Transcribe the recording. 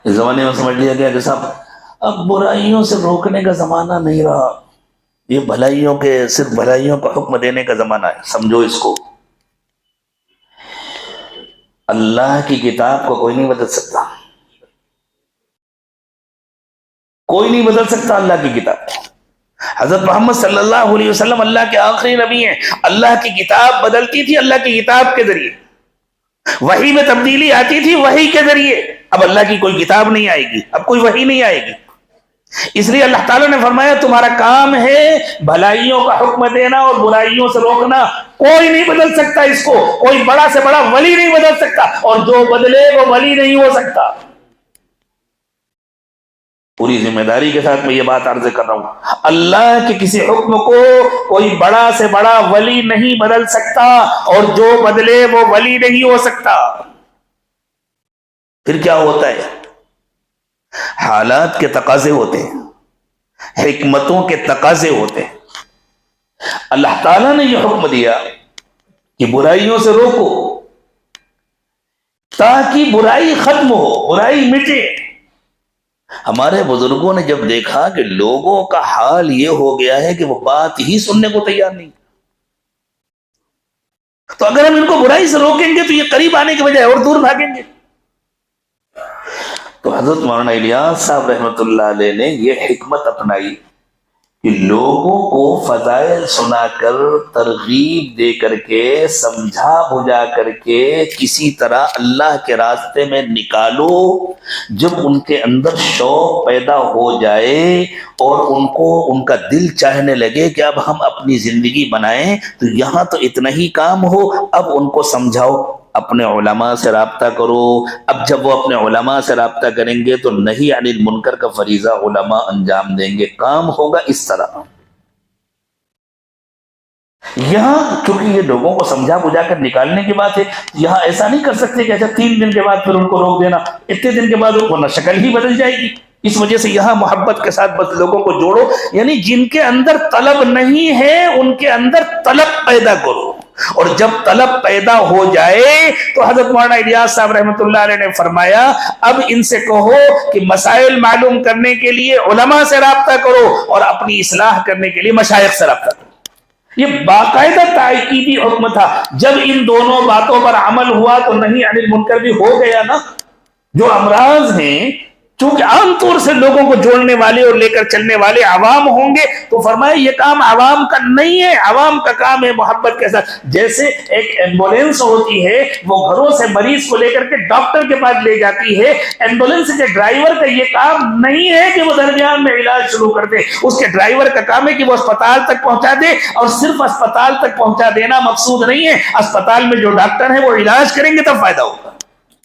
اس زمانے میں سمجھ لیا گیا کہ صاحب اب برائیوں سے روکنے کا زمانہ نہیں رہا، یہ بھلائیوں کے صرف بھلائیوں کا حکم دینے کا زمانہ ہے۔ سمجھو اس کو، اللہ کی کتاب کو کوئی نہیں بدل سکتا، کوئی نہیں بدل سکتا اللہ کی کتاب۔ حضرت محمد صلی اللہ علیہ وسلم اللہ کے آخری نبی ہیں، اللہ کی کتاب بدلتی تھی اللہ کی کتاب کے ذریعے، وحی میں تبدیلی آتی تھی وحی کے ذریعے۔ اب اللہ کی کوئی کتاب نہیں آئے گی، اب کوئی وحی نہیں آئے گی، اس لیے اللہ تعالیٰ نے فرمایا تمہارا کام ہے بھلائیوں کا حکم دینا اور برائیوں سے روکنا، کوئی نہیں بدل سکتا اس کو، کوئی بڑا سے بڑا ولی نہیں بدل سکتا، اور جو بدلے وہ ولی نہیں ہو سکتا۔ پوری ذمہ داری کے ساتھ میں یہ بات عرض کر رہا ہوں، اللہ کے کسی حکم کو کوئی بڑا سے بڑا ولی نہیں بدل سکتا، اور جو بدلے وہ ولی نہیں ہو سکتا۔ پھر کیا ہوتا ہے؟ حالات کے تقاضے ہوتے ہیں، حکمتوں کے تقاضے ہوتے ہیں۔ اللہ تعالیٰ نے یہ حکم دیا کہ برائیوں سے روکو تاکہ برائی ختم ہو، برائی مٹے۔ ہمارے بزرگوں نے جب دیکھا کہ لوگوں کا حال یہ ہو گیا ہے کہ وہ بات ہی سننے کو تیار نہیں، تو اگر ہم ان کو برائی سے روکیں گے تو یہ قریب آنے کے بجائے اور دور بھاگیں گے۔ تو حضرت مولانا الیاس صاحب رحمۃ اللہ علیہ نے یہ حکمت اپنائی کہ لوگوں کو فضائل سنا کر، ترغیب دے کر کے، سمجھا بجھا کر کے کسی طرح اللہ کے راستے میں نکالو۔ جب ان کے اندر شوق پیدا ہو جائے اور ان کو ان کا دل چاہنے لگے کہ اب ہم اپنی زندگی بنائیں، تو یہاں تو اتنا ہی کام ہو، اب ان کو سمجھاؤ، اپنے علماء سے رابطہ کرو۔ اب جب وہ اپنے علماء سے رابطہ کریں گے تو نہی عن المنکر کا فریضہ علماء انجام دیں گے، کام ہوگا اس طرح۔ یہاں چونکہ یہ لوگوں کو سمجھا بجھا کر نکالنے کی بات ہے، یہاں ایسا نہیں کر سکتے کہ اچھا 3 دن کے بعد پھر ان کو روک دینا، اتنے دن کے بعد ورنہ شکل ہی بدل جائے گی۔ اس وجہ سے یہاں محبت کے ساتھ بس لوگوں کو جوڑو، یعنی جن کے اندر طلب نہیں ہے ان کے اندر طلب پیدا کرو، اور جب طلب پیدا ہو جائے تو حضرت مولانا الیاس صاحب رحمۃ اللہ علیہ نے فرمایا اب ان سے کہو کہ مسائل معلوم کرنے کے لیے علماء سے رابطہ کرو اور اپنی اصلاح کرنے کے لیے مشائخ سے رابطہ کرو۔ یہ باقاعدہ تاکیدی حکم تھا۔ جب ان دونوں باتوں پر عمل ہوا تو نہی عن المنکر بھی ہو گیا نا۔ جو امراض ہیں چونکہ عام طور سے لوگوں کو جوڑنے والے اور لے کر چلنے والے عوام ہوں گے، تو فرمایا یہ کام عوام کا نہیں ہے، عوام کا کام ہے محبت کے ساتھ۔ جیسے ایک ایمبولینس ہوتی ہے، وہ گھروں سے مریض کو لے کر کے ڈاکٹر کے پاس لے جاتی ہے، ایمبولینس کے ڈرائیور کا یہ کام نہیں ہے کہ وہ درمیان میں علاج شروع کر دے، اس کے ڈرائیور کا کام ہے کہ وہ اسپتال تک پہنچا دے، اور صرف اسپتال تک پہنچا دینا مقصود نہیں ہے، اسپتال میں جو ڈاکٹر ہیں وہ علاج کریں گے تب فائدہ ہوگا۔